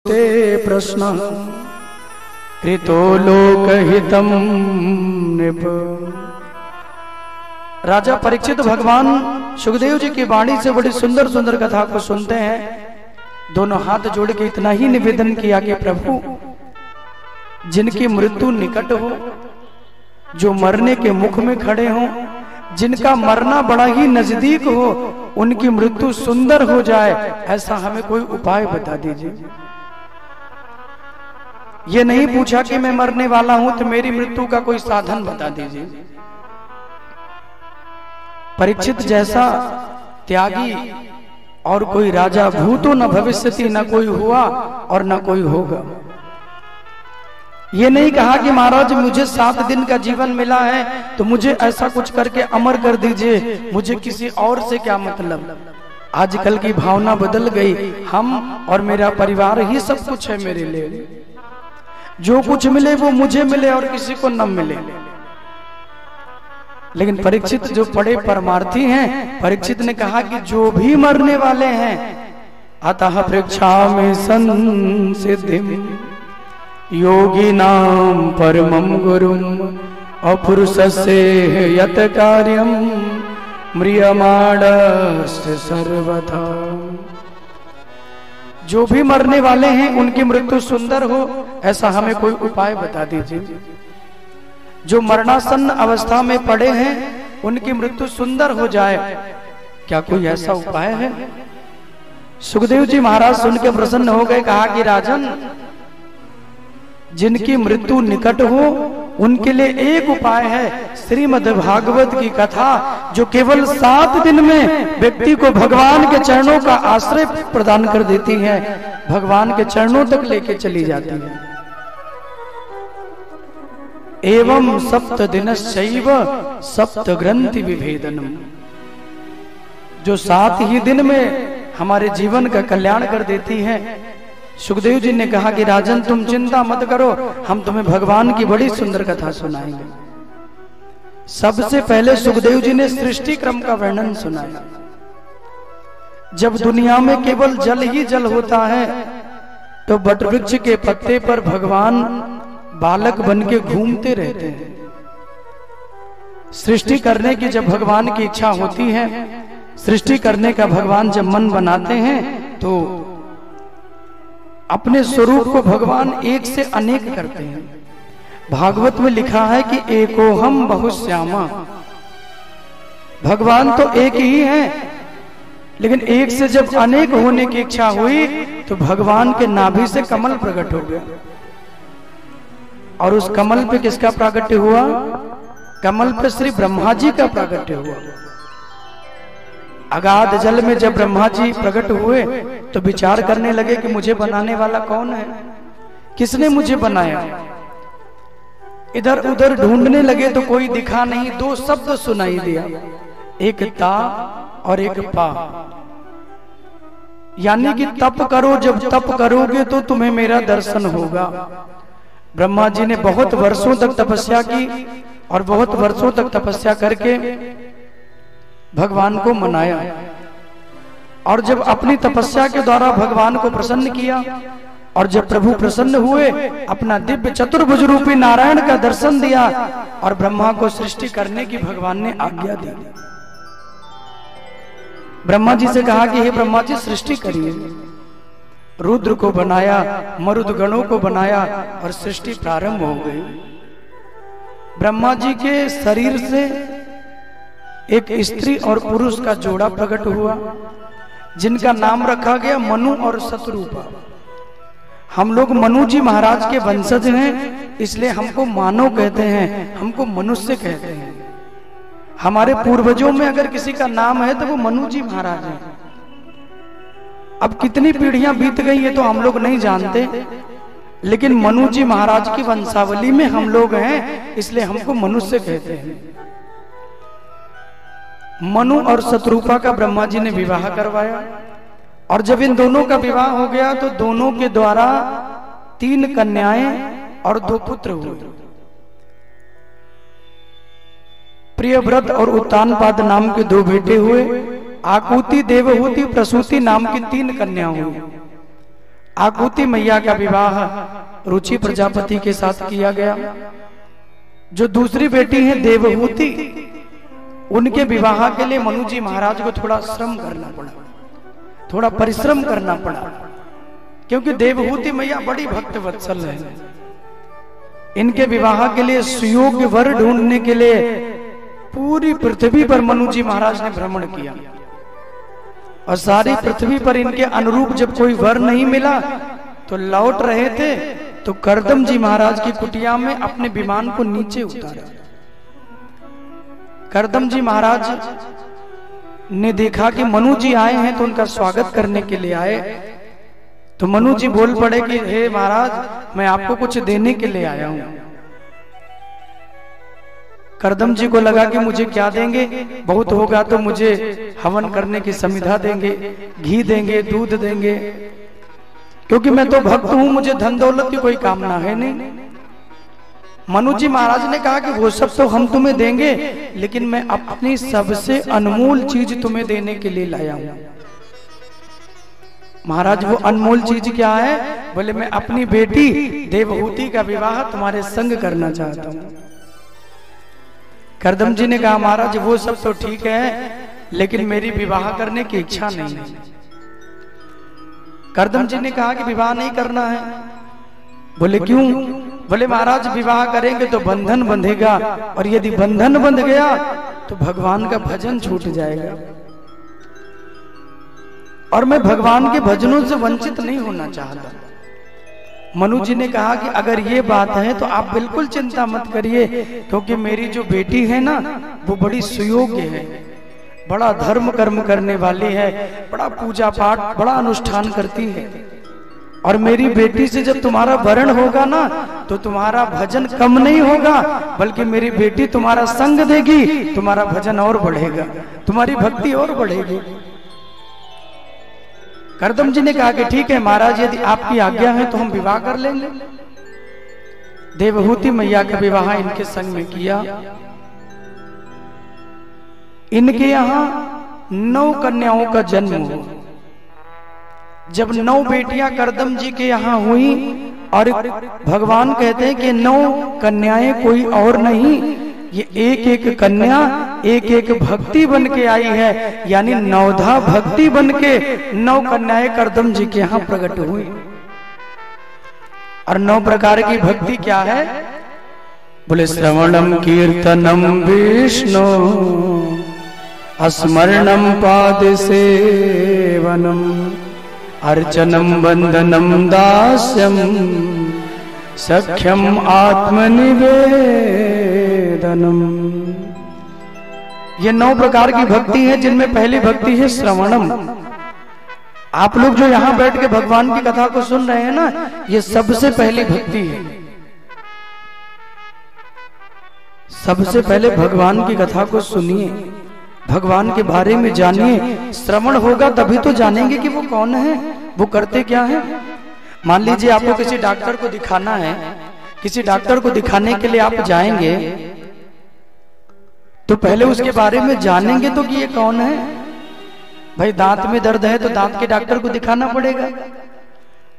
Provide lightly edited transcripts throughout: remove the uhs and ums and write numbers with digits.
सुते प्रश्न कृतो लोकहितम नृप। राजा परीक्षित भगवान सुखदेव जी की वाणी से बड़ी सुंदर सुंदर कथा को सुनते हैं। दोनों हाथ जोड़ के इतना ही निवेदन किया कि प्रभु, जिनकी मृत्यु निकट हो, जो मरने के मुख में खड़े हों, जिनका मरना बड़ा ही नजदीक हो, उनकी मृत्यु सुंदर हो जाए, ऐसा हमें कोई उपाय बता दीजिए। ये नहीं पूछा कि मैं मरने वाला हूं तो मेरी मृत्यु का कोई साधन बता दीजिए। परीक्षित जैसा त्यागी और कोई राजा भूतो न भविष्यति, न कोई हुआ और न कोई होगा। ये नहीं कहा कि महाराज मुझे 7 दिन का जीवन मिला है तो मुझे ऐसा कुछ करके अमर कर दीजिए, मुझे किसी और से क्या मतलब। आजकल की भावना बदल गई, हम और मेरा परिवार ही सब कुछ है मेरे लिए, जो कुछ मिले वो मुझे मिले और किसी को न मिले। लेकिन परीक्षित जो बड़े परमार्थी हैं, परीक्षित ने कहा कि जो भी मरने वाले हैं, अतः पृच्छामि संसिद्धिं योगी नाम परमं गुरुम अपुरुषस्य यत कार्यम म्रियमाणस्य सर्वथा। जो भी मरने वाले हैं उनकी मृत्यु सुंदर हो, ऐसा हमें कोई उपाय बता दीजिए। जो मरणासन्न अवस्था में पड़े हैं उनकी मृत्यु सुंदर हो जाए, क्या कोई ऐसा उपाय है? सुखदेव जी महाराज सुन के प्रसन्न हो गए। कहा कि राजन, जिनकी मृत्यु निकट हो उनके लिए एक उपाय है, श्रीमद् भागवत की कथा, जो केवल 7 दिन में व्यक्ति को भगवान के चरणों का आश्रय प्रदान कर देती है, भगवान के चरणों तक लेके चली जाती है। एवं 7 दिनश्चैव सप्त ग्रंथि विभेदनम, जो 7 ही दिन में हमारे जीवन का कल्याण कर देती है। सुखदेव जी ने कहा कि राजन तुम चिंता मत करो, हम तुम्हें भगवान की बड़ी सुंदर कथा सुनाएंगे। सबसे पहले सुखदेव जी ने सृष्टि क्रम का वर्णन सुनाया। जब दुनिया में केवल जल ही जल होता है तो वटवृक्ष के पत्ते पर भगवान बालक बन के घूमते रहते हैं। सृष्टि करने की जब भगवान की इच्छा होती है, सृष्टि करने का भगवान जब मन बनाते हैं तो अपने स्वरूप को भगवान एक से अनेक करते हैं। भागवत में लिखा है कि एकोहम बहुश्यामा, भगवान तो एक ही है, लेकिन एक से जब अनेक होने की इच्छा हुई तो भगवान के नाभि से कमल प्रकट हो गया। और उस कमल पे किसका प्राकट्य हुआ? कमल पे श्री ब्रह्मा जी का प्राकट्य हुआ। अगाध जल में जब ब्रह्मा जी प्रकट हुए तो विचार करने लगे कि मुझे बनाने वाला कौन है, किसने मुझे बनाया। इधर उधर ढूंढने लगे तो कोई दिखा नहीं। 2 शब्द सुनाई दिया, एक ता और एक पा, यानी कि तप करो, जब तप करोगे तो तुम्हें मेरा दर्शन होगा। ब्रह्मा जी ने बहुत वर्षों तक तपस्या की और बहुत वर्षों तक तपस्या करके भगवान को मनाया। और जब अपनी तपस्या के द्वारा भगवान को प्रसन्न किया और जब प्रभु प्रसन्न हुए, अपना दिव्य चतुर्भुज रूपी नारायण का दर्शन दिया और ब्रह्मा को सृष्टि करने की भगवान ने आज्ञा दी। ब्रह्मा जी से कहा कि हे ब्रह्मा जी सृष्टि करिए। रुद्र को बनाया, मरुद गणों को बनाया और सृष्टि प्रारंभ हो गई। ब्रह्मा जी के शरीर से एक स्त्री और पुरुष का जोड़ा प्रकट हुआ, जिनका नाम रखा गया मनु और शतरूपा। हम लोग मनु जी महाराज के वंशज हैं, इसलिए हमको मानव कहते हैं, हमको मनुष्य कहते हैं। हमारे पूर्वजों में अगर किसी का नाम है तो वो मनु जी महाराज हैं। अब कितनी पीढ़ियां बीत गई है तो हम लोग नहीं जानते, लेकिन मनु जी महाराज की वंशावली में हम लोग हैं, इसलिए हमको मनुष्य कहते हैं। मनु और शतरूपा का ब्रह्मा जी ने विवाह करवाया और जब इन दोनों का विवाह हो गया तो दोनों के द्वारा 3 कन्याएं और 2 पुत्र हुए। प्रियव्रत और उत्तानपाद नाम के 2 बेटे हुए। आकुति, देवहूति, प्रसूति नाम की 3 कन्या हुई। आकुति मैया का विवाह रुचि प्रजापति के साथ किया गया। जो दूसरी बेटी है देवहूति, उनके विवाह के लिए मनु जी महाराज को थोड़ा श्रम करना पड़ा, थोड़ा परिश्रम करना पड़ा, क्योंकि देवहूति मैया बड़ी भक्त वत्सल है। इनके विवाह के लिए सुयोग्य वर ढूंढने के लिए पूरी पृथ्वी पर मनु जी महाराज ने भ्रमण किया, और सारी पृथ्वी पर इनके अनुरूप जब कोई वर नहीं मिला तो लौट रहे थे, तो करदम जी महाराज की कुटिया में अपने विमान को नीचे उतारा। करदम जी महाराज ने देखा कि मनु जी आए हैं, तो उनका स्वागत करने के लिए आए। तो मनु जी बोल पड़े कि हे महाराज, मैं आपको कुछ देने के लिए आया हूं। करदम जी को लगा कि मुझे क्या देंगे, बहुत होगा तो मुझे हवन करने की समिधा देंगे, घी देंगे, दूध देंगे, क्योंकि मैं तो भक्त हूं, मुझे धन दौलत की कोई कामना है नहीं। मनु जी महाराज ने कहा कि वो सब तो हम तुम्हें देंगे, लेकिन मैं अपनी सबसे अनमोल चीज तुम्हें देने के लिए लाया हूं। महाराज वो अनमोल चीज क्या है? बोले मैं अपनी बेटी देवहूति का विवाह तुम्हारे संग करना चाहता हूं। करदम जी ने कहा महाराज वो सब तो ठीक है, लेकिन मेरी विवाह करने की इच्छा नहीं है। करदम जी ने कहा कि विवाह नहीं करना है। बोले क्यों? बोले महाराज विवाह करेंगे तो बंधन बंधेगा, और यदि बंधन बंध गया तो भगवान का भजन छूट जाएगा, और मैं भगवान के भजनों से वंचित नहीं होना चाहता। मनु जी ने कहा कि अगर ये बात है तो आप बिल्कुल चिंता मत करिए, क्योंकि मेरी जो बेटी है ना वो बड़ी सुयोग्य है, बड़ा धर्म कर्म करने वाली है, बड़ा पूजा पाठ, बड़ा अनुष्ठान करती है, और मेरी बेटी से जब तुम्हारा वरण होगा ना तो तुम्हारा भजन कम नहीं होगा, बल्कि मेरी बेटी तुम्हारा संग देगी, तुम्हारा भजन और बढ़ेगा, तुम्हारी भक्ति और बढ़ेगी। करदम जी ने कहा कि ठीक है महाराज, यदि आपकी आज्ञा है तो हम विवाह कर लेंगे। देवहूति मैया का विवाह इनके संग में किया। इनके यहाँ 9 कन्याओं का जन्म हुआ। जब 9 बेटियां करदम जी के यहाँ हुई, और भगवान कहते हैं कि 9 कन्याएं कोई और नहीं, ये एक एक कन्या एक एक भक्ति बन के आई है, यानी 9धा भक्ति बन के 9 कन्याएं करदम जी के यहाँ प्रकट हुई। और 9 प्रकार की भक्ति क्या है? बोले श्रवणम कीर्तनम विष्णु, स्मरणम पाद सेवनम, अर्चनम वंदनम दास्यम, सख्यम आत्मनिवेदनम। ये 9 प्रकार की भक्ति है, जिनमें पहली भक्ति है श्रवणम। आप लोग जो यहाँ बैठ के भगवान की कथा को सुन रहे हैं ना, ये सबसे पहली भक्ति है। सबसे पहले भगवान की कथा को सुनिए, भगवान के बारे में जानिए। श्रवण होगा तभी तो जानेंगे कि वो कौन है, वो करते क्या है। मान लीजिए आपको किसी डॉक्टर को दिखाना है, किसी डॉक्टर को दिखाने के लिए आप जाएंगे, तो पहले उसके बारे में जानेंगे तो कि ये कौन है। भाई दांत में दर्द है तो दांत के डॉक्टर को दिखाना पड़ेगा,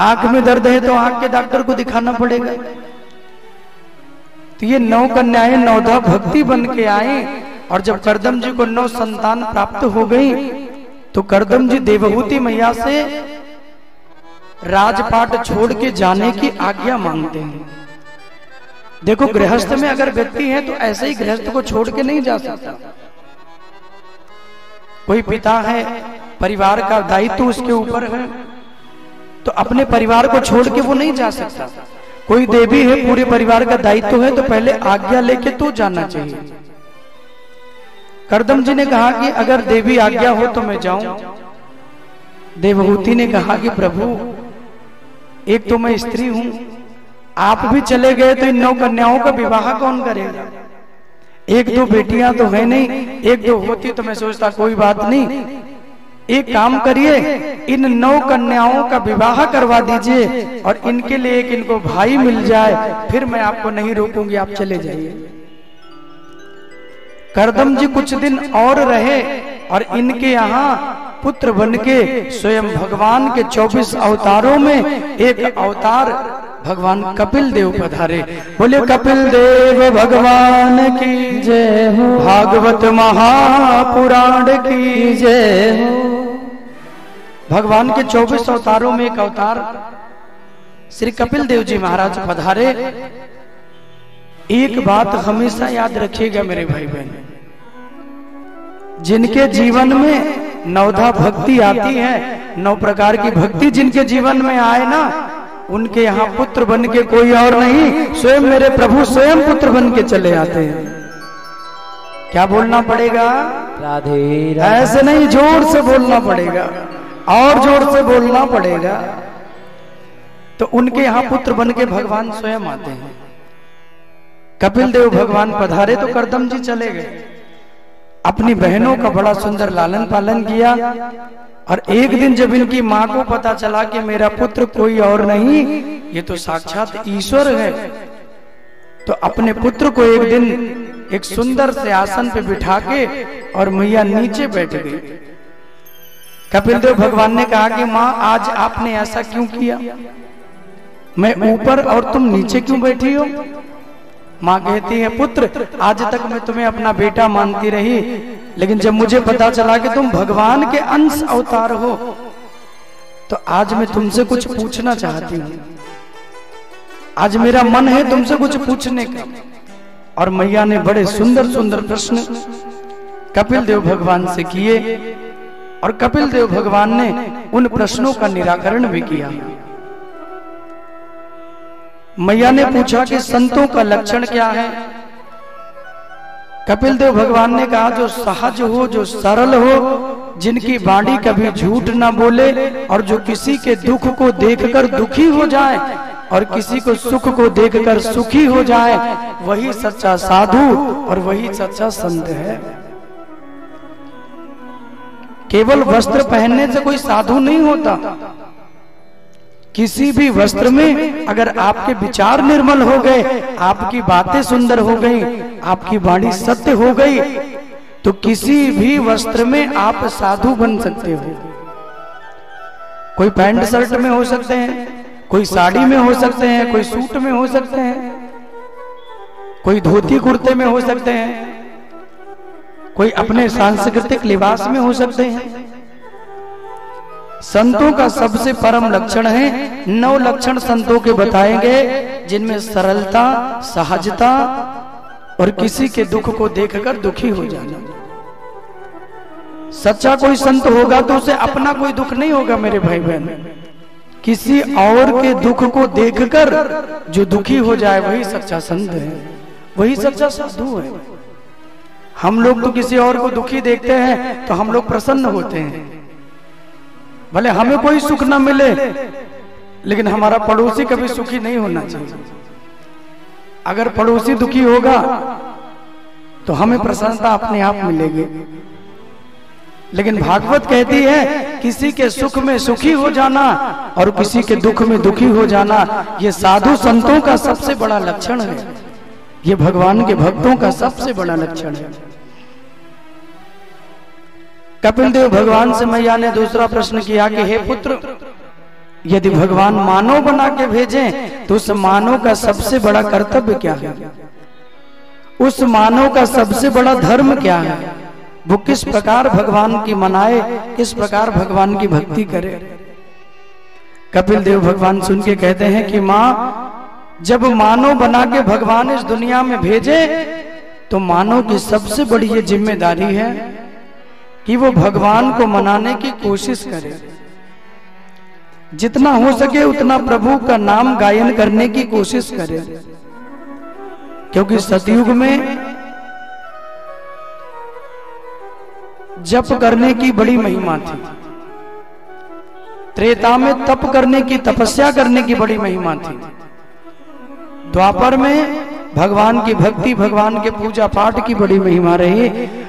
आंख में दर्द है तो आंख के डॉक्टर को दिखाना पड़ेगा। तो ये 9 कन्याएं 9धा भक्ति बन के आए, और जब करदम जी को 9 संतान प्राप्त हो गई, तो करदम जी देवहूति मैया से राजपाट छोड़ के जाने की आज्ञा मांगते हैं। देखो गृहस्थ में अगर व्यक्ति है तो ऐसे ही गृहस्थ को छोड़ के नहीं जा सकता। कोई पिता है, परिवार का दायित्व उसके ऊपर है, तो अपने परिवार को छोड़ के वो नहीं जा सकता। कोई देवी है, पूरे परिवार का दायित्व है, तो पहले आज्ञा लेके तो जाना चाहिए। करदम जी ने कहा कि अगर देवी आज्ञा हो तो मैं जाऊं। देवहूति ने कहा कि प्रभु, एक तो मैं स्त्री हूं, आप भी चले गए तो इन 9 कन्याओं का विवाह कौन करेगा। 1-2 बेटियां तो है नहीं, 1-2 होती तो मैं सोचता कोई बात नहीं। एक काम करिए, इन 9 कन्याओं का विवाह करवा दीजिए, और इनके लिए एक इनको भाई मिल जाए, फिर मैं आपको नहीं रोकूंगी, आप चले जाइए। करदम जी कुछ दिन और रहे, और इनके यहाँ पुत्र बन के स्वयं भगवान के 24 अवतारों में एक अवतार भगवान कपिल देव पधारे। बोले कपिल देव भगवान की जय हो, भागवत महापुराण की जय हो। भगवान के 24 अवतारों में एक अवतार श्री कपिल देव जी महाराज पधारे। एक बात हमेशा याद रखिएगा मेरे भाई बहन, जिनके जीवन में नवधा भक्ति आती है, 9 प्रकार की भक्ति जिनके जीवन में आए ना, उनके यहाँ पुत्र बन के कोई और नहीं, स्वयं मेरे प्रभु स्वयं पुत्र बन के चले आते हैं। क्या बोलना पड़ेगा? राधे राधे। ऐसे नहीं, जोर से बोलना पड़ेगा और जोर से बोलना पड़ेगा। तो उनके यहाँ पुत्र बन के भगवान स्वयं आते हैं। कपिल देव भगवान पधारे तो करदम जी चले गए। अपनी बहनों का बड़ा सुंदर लालन पालन किया। और एक दिन जब इनकी माँ को पता चला कि मेरा पुत्र कोई और नहीं, ये तो साक्षात ईश्वर है, तो अपने पुत्र को एक दिन एक सुंदर से आसन पे बिठा के और मैया नीचे बैठ गई। कपिल देव भगवान ने कहा कि माँ आज आपने ऐसा क्यों किया? मैं ऊपर और तुम नीचे क्यों बैठी हो? माँ कहती है पुत्र आज तक मैं तुम्हें अपना बेटा मानती रही, लेकिन जब मुझे पता चला कि तुम भगवान के अंश अवतार हो, तो आज मैं तुमसे कुछ पूछना चाहती हूँ। आज मेरा मन है तुमसे कुछ पूछने का। और मैया ने बड़े सुंदर सुंदर प्रश्न कपिल देव भगवान से किए और कपिल देव भगवान ने उन प्रश्नों का निराकरण भी किया। मैया ने पूछा कि संतों का लक्षण क्या है? कपिल देव भगवान ने कहा जो सहज हो, जो सरल हो, जिनकी वाणी कभी झूठ ना बोले और जो किसी के दुख को देखकर दुखी हो जाए और किसी को सुख को देखकर सुखी हो जाए, वही सच्चा साधु और वही सच्चा संत है। केवल वस्त्र पहनने से कोई साधु नहीं होता। किसी भी वस्त्र में अगर आपके विचार निर्मल हो गए, आपकी बातें सुंदर हो गई, आपकी वाणी सत्य हो गई, तो किसी भी वस्त्र में आप साधु बन सकते हो। कोई पैंट शर्ट में हो सकते हैं, कोई साड़ी में हो सकते हैं, कोई सूट में हो सकते हैं, कोई धोती कुर्ते में हो सकते हैं, कोई अपने सांस्कृतिक लिबास में हो सकते हैं। संतों का सबसे परम लक्षण है, 9 लक्षण संतों के बताए गए, जिनमें सरलता, सहजता और किसी के दुख को देखकर दुखी हो जाना। सच्चा कोई संत होगा तो उसे अपना कोई दुख नहीं होगा मेरे भाई बहन, किसी और के दुख को देखकर जो दुखी हो जाए वही सच्चा संत है, वही सच्चा साधु है। हम लोग तो किसी और को दुखी देखते हैं तो हम लोग प्रसन्न होते हैं, भले हमें कोई सुख ना मिले, लेकिन हमारा पड़ोसी कभी सुखी नहीं होना चाहिए। अगर पड़ोसी दुखी होगा तो हमें प्रसन्नता अपने आप मिलेगी। लेकिन भागवत कहती है किसी के सुख में सुखी हो जाना और किसी के दुख में दुखी हो जाना, ये साधु संतों का सबसे बड़ा लक्षण है, ये भगवान के भक्तों का सबसे बड़ा लक्षण है। कपिल देव भगवान से मैया ने दूसरा प्रश्न किया कि हे पुत्र, यदि भगवान मानव बना के भेजें तो उस मानव का सबसे बड़ा कर्तव्य क्या है? उस मानव का सबसे बड़ा धर्म क्या है? वो किस प्रकार भगवान की मनाए, किस प्रकार भगवान की भक्ति करे? कपिल देव भगवान सुन के कहते हैं कि माँ, जब मानव बना के भगवान इस दुनिया में भेजे तो मानव की सबसे बड़ी ये जिम्मेदारी है कि वो भगवान को मनाने की कोशिश करे, जितना हो सके उतना प्रभु का नाम गायन करने की कोशिश करे। क्योंकि सतयुग में जप करने की बड़ी महिमा थी, त्रेता में तप करने की, तपस्या करने की बड़ी महिमा थी, द्वापर में भगवान की भक्ति, भगवान के पूजा पाठ की बड़ी महिमा रही।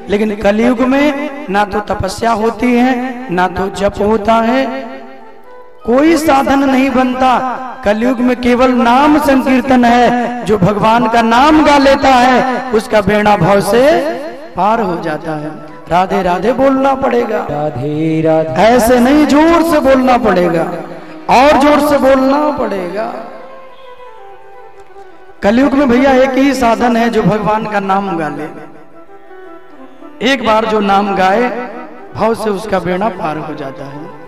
लेकिन कलयुग में ना तो तपस्या होती है, ना तो जप होता है, कोई साधन नहीं बनता। कलयुग में केवल नाम संकीर्तन है। जो भगवान का नाम गा लेता है उसका बेड़ा भव से पार हो जाता है। राधे राधे बोलना पड़ेगा, राधे राधे, ऐसे नहीं जोर से बोलना पड़ेगा और जोर से बोलना पड़ेगा। कलयुग में भैया एक ही साधन है जो भगवान का नाम गा ले। एक बार जो नाम गाए भाव से उसका बेड़ा पार हो जाता है।